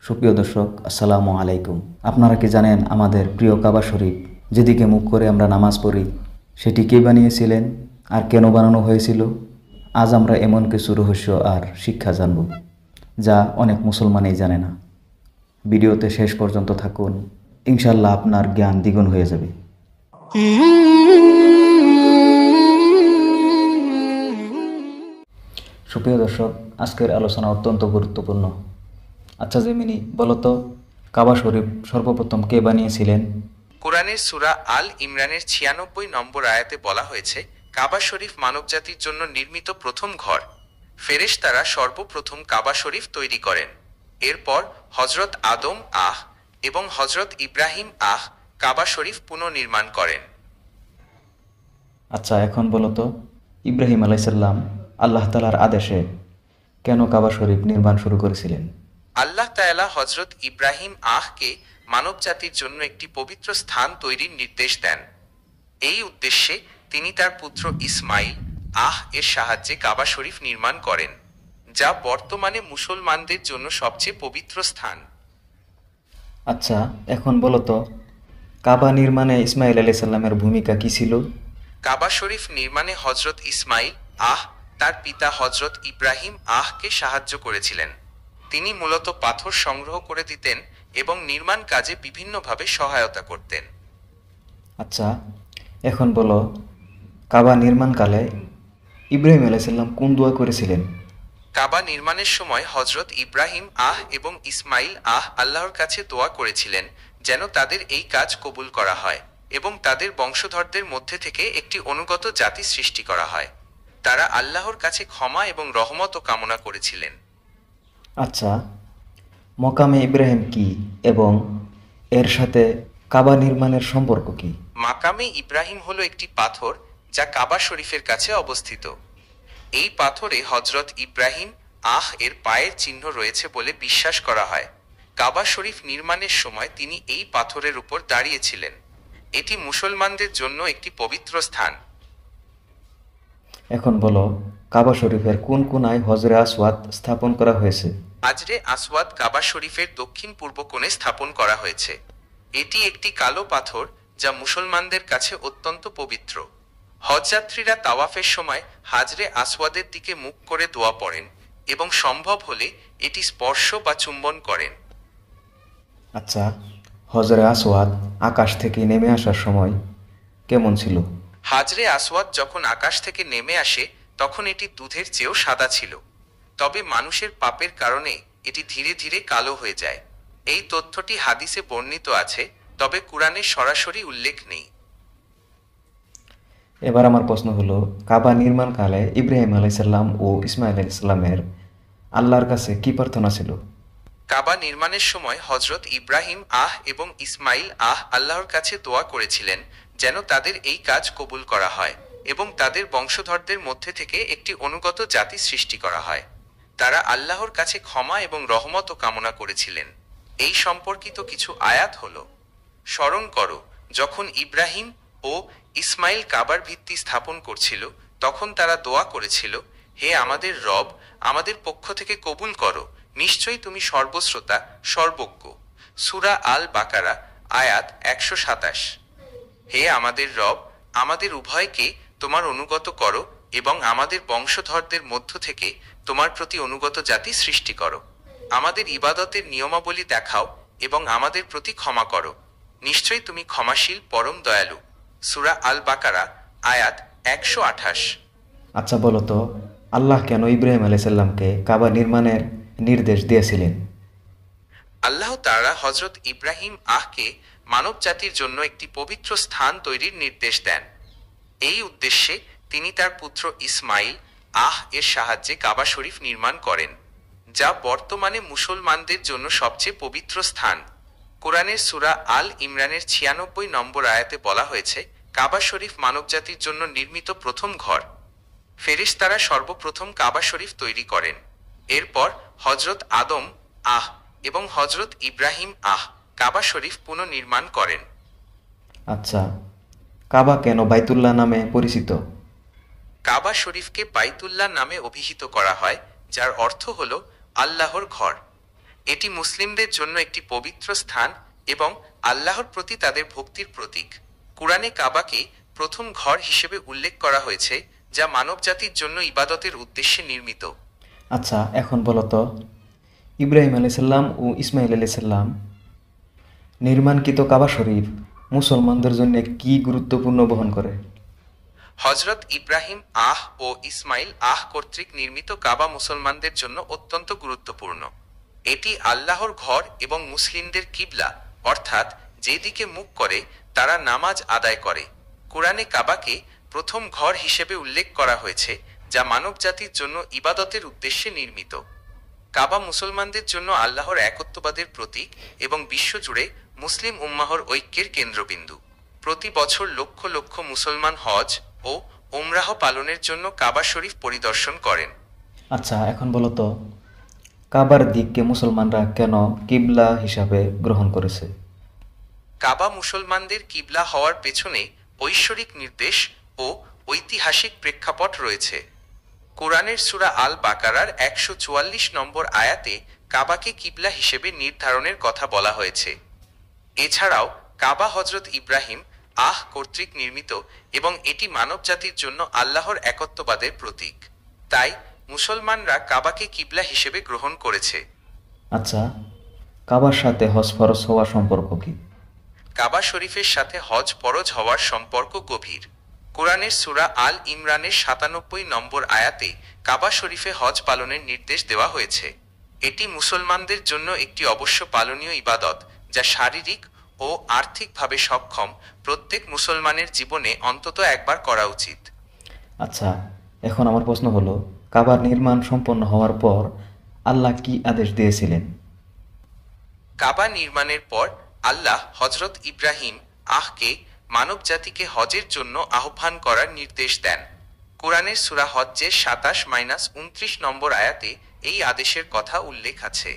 সুপ্রিয় দর্শক, আসসালামু আলাইকুম। আপনারা কি জানেন আমাদের প্রিয় কাবা শরীফ যেদিকে মুখ করে আমরা নামাজ পড়ি সেটি কে বানিয়েছিলেন আর কেন বানানো হয়েছিল? আজ আমরা এমন কিছু রহস্য আর শিক্ষা জানব যা অনেক মুসলমানই জানে না। ভিডিওতে শেষ পর্যন্ত থাকুন, ইনশাল্লাহ আপনার জ্ঞান দ্বিগুণ হয়ে যাবে। সুপ্রিয় দর্শক, আজকের আলোচনা অত্যন্ত গুরুত্বপূর্ণ। আচ্ছা জেমিনি, বলো তো, কাবা শরীফ সর্বপ্রথম কে বানিয়েছিলেন? কোরআনের সূরা আল ইমরানের ৯৬ নম্বর আয়াতে বলা হয়েছে, কাবা শরীফ মানবজাতির জন্য নির্মিত প্রথম ঘর। ফেরেশতারা সর্বপ্রথম কাবা শরীফ তৈরি করেন। এরপর হজরত আদম এবং হজরত ইব্রাহিম কাবা শরীফ পুনর্নির্মাণ করেন। আচ্ছা, এখন বলো তো, ইব্রাহিম আলাইসাল্লাম আল্লাহ তাআলার আদেশে কেন কাবা শরীফ নির্মাণ শুরু করেছিলেন? আল্লাহ তাআলা হজরত ইব্রাহিম কে মানবজাতির জন্য একটি পবিত্র স্থান তৈরির নির্দেশ দেন। এই উদ্দেশ্যে তিনি তার পুত্র ইসমাইল এর সাহায্যে কাবা শরীফ নির্মাণ করেন, যা বর্তমানে মুসলমানদের জন্য সবচেয়ে পবিত্র স্থান। আচ্ছা, এখন বলো তো, কাবা নির্মাণে ইসমাইল আলাইসাল্লামের ভূমিকা কী ছিল? কাবা শরীফ নির্মাণে হজরত ইসমাইল তার পিতা হজরত ইব্রাহিম কে সাহায্য করেছিলেন। তিনি মূলত পাথর সংগ্রহ করে দিতেন এবং নির্মাণ কাজে বিভিন্নভাবে সহায়তা করতেন। আচ্ছা, এখন বলো, কাবা নির্মাণকালে ইব্রাহিম আলাইসাল্লাম কোন দোয়া করেছিলেন? কাবা নির্মাণের সময় হজরত ইব্রাহিম এবং ইসমাইল আল্লাহর কাছে দোয়া করেছিলেন যেন তাদের এই কাজ কবুল করা হয় এবং তাদের বংশধরদের মধ্যে থেকে একটি অনুগত জাতি সৃষ্টি করা হয়। তারা আল্লাহর কাছে ক্ষমা এবং রহমতও কামনা করেছিলেন। আচ্ছা, মকামে ইব্রাহিম কি এবং এর সাথে কাবা নির্মাণের সম্পর্ক কি? মাকামে ইব্রাহিম হলো একটি পাথর যা কাবা শরীফের কাছে অবস্থিত। এই পাথরে হজরত ইব্রাহিম এর পায়ের চিহ্ন রয়েছে বলে বিশ্বাস করা হয়। কাবা শরীফ নির্মাণের সময় তিনি এই পাথরের উপর দাঁড়িয়েছিলেন। এটি মুসলমানদের জন্য একটি পবিত্র স্থান। এখন বলো, কাবা শরীফের কোন কোনায় হজরে আসওয়াদ স্থাপন করা হয়েছে? হাজরে আসওয়াদ কাবা শরীফের দক্ষিণ পূর্ব কোণে স্থাপন করা হয়েছে। এটি একটি কালো পাথর যা মুসলমানদের কাছে অত্যন্ত পবিত্র। হজযাত্রীরা তাওয়াফের সময় হাজরে আসওয়াদের দিকে মুখ করে দোয়া পড়েন এবং সম্ভব হলে এটি স্পর্শ বা চুম্বন করেন। আচ্ছা, হজরে আসওয়াদ আকাশ থেকে নেমে আসার সময় কেমন ছিল? হাজরে আসওয়াদ যখন আকাশ থেকে নেমে আসে তখন এটি দুধের চেয়েও সাদা ছিল। তবে মানুষের পাপের কারণে এটি ধীরে ধীরে কালো হয়ে যায়। এই তথ্যটি হাদিসে বর্ণিত আছে, তবে কুরআনে সরাসরি উল্লেখ নেই। এবার আমার প্রশ্ন হলো, কাবা নির্মাণকালে ইব্রাহিম আলাইসাল্লাম ও ইসমাইল আলাইসাল্লামের আল্লাহর কাছে কি প্রার্থনা ছিল? কাবা নির্মাণের সময় হজরত ইব্রাহিম এবং ইসমাইল আল্লাহর কাছে দোয়া করেছিলেন যেন তাদের এই কাজ কবুল করা হয় এবং তাদের বংশধরদের মধ্যে থেকে একটি অনুগত জাতি সৃষ্টি করা হয়। তারা আল্লাহর কাছে ক্ষমা এবং রহমতও কামনা করেছিলেন। এই সম্পর্কিত কিছু আয়াত হল: স্মরণ করো যখন ইব্রাহিম ও ইসমাইল কাবার ভিত্তি স্থাপন করছিল, তখন তারা দোয়া করেছিল, হে আমাদের রব, আমাদের পক্ষ থেকে কবুল করো, নিশ্চয়ই তুমি সর্বশ্রোতা, সর্বজ্ঞ। সূরা আল বাকারা আয়াত ১২৭। হে আমাদের রব, আমাদের উভয়কে তোমার অনুগত করো এবং আমাদের বংশধরদের মধ্য থেকে তোমার প্রতি অনুগত জাতি সৃষ্টি করো। আমাদের ইবাদতের নিয়মাবলী দেখাও এবং আমাদের প্রতি ক্ষমা করো, নিশ্চয়ই তুমি ক্ষমাশীল, পরম দয়ালু। সূরা আল বাকারা আয়াত ১২৮। আচ্ছা বলো তো, আল্লাহ কেন ইব্রাহিম আলাইসাল্লামকে কাবা নির্মাণের নির্দেশ দিয়েছিলেন? আল্লাহ তাআলা হজরত ইব্রাহিম কে মানব জাতির জন্য একটি পবিত্র স্থান তৈরির নির্দেশ দেন। এই উদ্দেশ্যে তিনি তার পুত্র ইসমাইল এর সাহায্যে কাবা শরীফ নির্মাণ করেন, যা বর্তমানে মুসলমানদের জন্য সবচেয়ে পবিত্র স্থান। কোরআনের সূরা আল ইমরানের ৯৬ নম্বর আয়াতে বলা হয়েছে, কাবা শরীফ মানবজাতির জন্য নির্মিত প্রথম ঘর। ফেরেশতারা সর্বপ্রথম কাবা শরীফ তৈরি করেন। এরপর হজরত আদম এবং হজরত ইব্রাহিম কাবা শরীফ পুনর্নির্মাণ করেন। আচ্ছা, কাবা কেন বাইতুল্লাহ নামে পরিচিত? কাবা শরীফকে বাইতুল্লাহ নামে অভিহিত করা হয়, যার অর্থ হল আল্লাহর ঘর। এটি মুসলিমদের জন্য একটি পবিত্র স্থান এবং আল্লাহর প্রতি তাদের ভক্তির প্রতীক। কুরআনে কাবাকে প্রথম ঘর হিসেবে উল্লেখ করা হয়েছে, যা মানবজাতির জন্য ইবাদতের উদ্দেশ্যে নির্মিত। আচ্ছা, এখন বলো তো, ইব্রাহিম আলাইসাল্লাম ও ইসমাইল আলাইসাল্লাম নির্মাণকৃত কাবা শরীফ মুসলমানদের জন্য কি গুরুত্বপূর্ণ বহন করে? হজরত ইব্রাহিম ও ইসমাইল কর্তৃক নির্মিত কাবা মুসলমানদের জন্য অত্যন্ত গুরুত্বপূর্ণ। এটি আল্লাহর ঘর এবং মুসলিমদের কিবলা, অর্থাৎ যেদিকে মুখ করে তারা নামাজ আদায় করে। কুরআনে কাবাকে প্রথম ঘর হিসেবে উল্লেখ করা হয়েছে, যা মানবজাতির জন্য ইবাদতের উদ্দেশ্যে নির্মিত। কাবা মুসলমানদের জন্য আল্লাহর একত্ববাদের প্রতীক এবং বিশ্বজুড়ে মুসলিম উম্মাহর ঐক্যের কেন্দ্রবিন্দু। প্রতি বছর লক্ষ লক্ষ মুসলমান হজ ও উমরাহ পালনের জন্য কাবা শরীফ পরিদর্শন করেন। আচ্ছা, এখন বলো তো, কাবার দিককে মুসলমানরা কেন কিবলা হিসাবে গ্রহণ করেছে? কাবা মুসলমানদের কিবলা হওয়ার পেছনে ঐশ্বরিক নির্দেশ ও ঐতিহাসিক প্রেক্ষাপট রয়েছে। কোরআনের সূরা আল বাকারার 144 নম্বর আয়াতে কাবাকে কিবলা হিসেবে নির্ধারণের কথা বলা হয়েছে। এছাড়াও কাবা হজরত ইব্রাহিম কর্তৃক নির্মিত এবং এটি মানবজাতির জন্য আল্লাহর একত্ববাদের প্রতীক। তাই মুসলমানরা কাবাকে কিবলা হিসেবে গ্রহণ করেছে। আচ্ছা, কাবার সাথে হজ ফরজ হওয়ার সম্পর্ক কি? কাবা শরীফের সাথে হজ ফরজ হওয়ার সম্পর্ক গভীর। কোরআনের সূরা আল ইমরানের 97 নম্বর আয়াতে কাবা শরীফে হজ পালনের নির্দেশ দেওয়া হয়েছে। এটি মুসলমানদের জন্য একটি অবশ্য পালনীয় ইবাদত, যা শারীরিক ও আর্থিকভাবে সক্ষম প্রত্যেক মুসলমানের জীবনে অন্তত একবার করা উচিত। আচ্ছা, এখন আমার প্রশ্ন হলো, কাবার নির্মাণ সম্পন্ন হওয়ার পর আল্লাহ কি আদেশ দিয়েছিলেন? কাবা নির্মাণের পর আল্লাহ হজরত ইব্রাহিম কে মানবজাতিকে হজের জন্য আহ্বান করার নির্দেশ দেন। কোরআনের সূরা হজ্জের 27-29 নম্বর আয়াতে এই আদেশের কথা উল্লেখ আছে।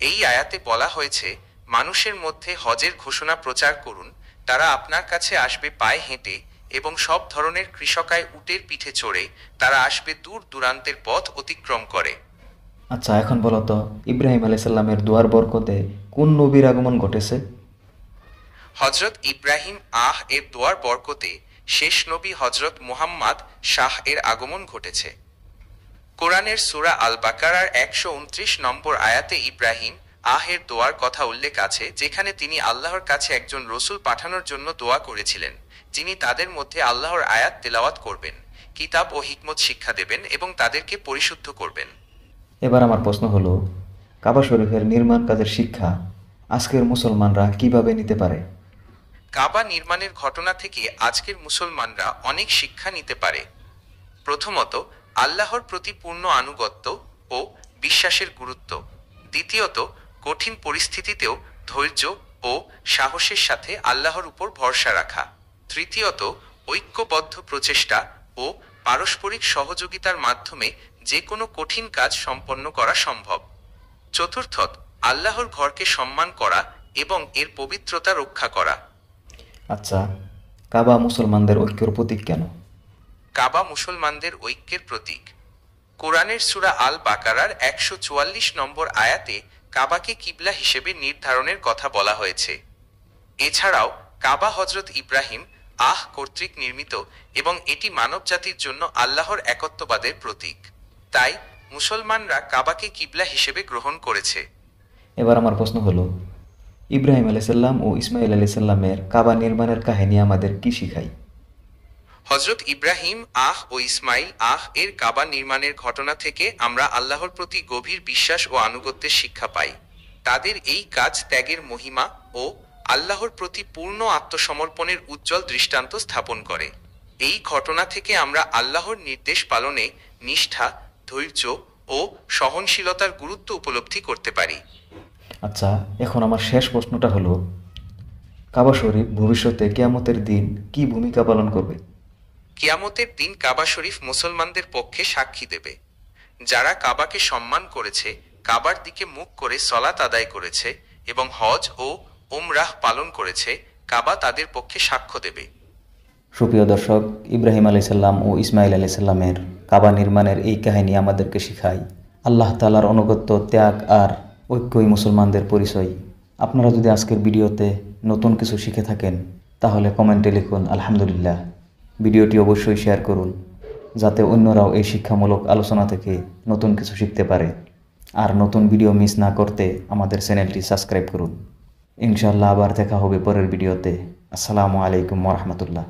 এই আয়াতে বলা হয়েছে, মানুষের মধ্যে হজের ঘোষণা প্রচার করুন, তারা আপনার কাছে আসবে পায়ে হেঁটে এবং সব ধরনের কৃষকায় উটের পিঠে চড়ে, তারা আসবে দূর দূরান্তের পথ অতিক্রম করে। আচ্ছা, এখন বলো তো, ইব্রাহিম আলাইসাল্লামের দুয়ার বরকতে কোন নবীর আগমন ঘটেছে? হজরত ইব্রাহিম এর দোয়ার বরকতে শেষ নবী হজরত মুহাম্মদ এর আগমন ঘটেছে। কোরআনের সূরা আল বাকারার 129 নম্বর আয়াতে ইব্রাহিম এর দোয়ার কথা উল্লেখ আছে, যেখানে তিনি আল্লাহর কাছে একজন রসুল পাঠানোর জন্য দোয়া করেছিলেন, যিনি তাদের মধ্যে আল্লাহর আয়াত তেলাওয়াত করবেন, কিতাব ও হিকমত শিক্ষা দেবেন এবং তাদেরকে পরিশুদ্ধ করবেন। এবার আমার প্রশ্ন হলো, কাবা শরীফের নির্মাণ কাজের শিক্ষা আজকের মুসলমানরা কিভাবে নিতে পারে? কাবা নির্মাণের ঘটনা থেকে আজকের মুসলমানরা অনেক শিক্ষা নিতে পারে। প্রথমত, আল্লাহর প্রতি পূর্ণ আনুগত্য ও বিশ্বাসের গুরুত্ব। দ্বিতীয়ত, কঠিন পরিস্থিতিতেও ধৈর্য ও সাহসের সাথে আল্লাহর উপর ভরসা রাখা। তৃতীয়ত, ঐক্যবদ্ধ প্রচেষ্টা ও পারস্পরিক সহযোগিতার মাধ্যমে যে কোনো কঠিন কাজ সম্পন্ন করা সম্ভব। চতুর্থত, আল্লাহর ঘরকে সম্মান করা এবং এর পবিত্রতা রক্ষা করা। আচ্ছা, কাবা মুসলমানদের ঐক্যের প্রতীক কেন? কাবা মুসলমানদের ঐক্যের প্রতীক। কোরআনের সূরা আল বাকারার 144 নম্বর আয়াতে কাবাকে কিবলা হিসেবে নির্ধারণের কথা বলা হয়েছে। এছাড়াও কাবা হজরত ইব্রাহিম কর্তৃক নির্মিত এবং এটি মানবজাতির জন্য আল্লাহর একত্ববাদের প্রতীক। তাই মুসলমানরা কাবাকে কিবলা হিসেবে গ্রহণ করেছে। এবার আমার প্রশ্ন হলো, ইব্রাহিম আলাইসাল্লাম ও ইসমাইল আলাইসাল্লামের কাবা নির্মাণের কাহিনী আমাদের কি শিখায়? হজরত ইব্রাহিম ও ইসমাইল এর কাবা নির্মাণের ঘটনা থেকে আমরা আল্লাহর প্রতি গভীর বিশ্বাস ও আনুগত্যের শিক্ষা পাই। তাদের এই কাজ ত্যাগের মহিমা ও আল্লাহর প্রতি পূর্ণ আত্মসমর্পণের উজ্জ্বল দৃষ্টান্ত স্থাপন করে। এই ঘটনা থেকে আমরা আল্লাহর নির্দেশ পালনে নিষ্ঠা, ধৈর্য ও সহনশীলতার গুরুত্ব উপলব্ধি করতে পারি। আচ্ছা, এখন আমার শেষ প্রশ্নটা হলো, কাবা শরীফ ভবিষ্যতে কিয়ামতের দিন কি ভূমিকা পালন করবে? কিয়ামতের দিন কাবা শরীফ মুসলমানদের পক্ষে সাক্ষী দেবে। যারা কাবাকে সম্মান করেছে, কাবার দিকে মুখ করে সলাত আদায় করেছে এবং হজ ও উমরাহ পালন করেছে, কাবা তাদের পক্ষে সাক্ষ্য দেবে। সুপ্রিয় দর্শক, ইব্রাহিম আলাইসাল্লাম ও ইসমাইল আলাইসাল্লামের কাবা নির্মাণের এই কাহিনী আমাদেরকে শিখায় আল্লাহ তাআলার অনুগত্য, ত্যাগ আর ঐক্যই মুসলমানদের পরিচয়। আপনারা যদি আজকের ভিডিওতে নতুন কিছু শিখে থাকেন তাহলে কমেন্টে লিখুন আলহামদুলিল্লাহ। ভিডিওটি অবশ্যই শেয়ার করুন যাতে অন্যরাও এই শিক্ষামূলক আলোচনা থেকে নতুন কিছু শিখতে পারে। আর নতুন ভিডিও মিস না করতে আমাদের চ্যানেলটি সাবস্ক্রাইব করুন। ইনশাআল্লাহ আবার দেখা হবে পরের ভিডিওতে। আসসালামু আলাইকুম ওয়া রাহমাতুল্লাহ।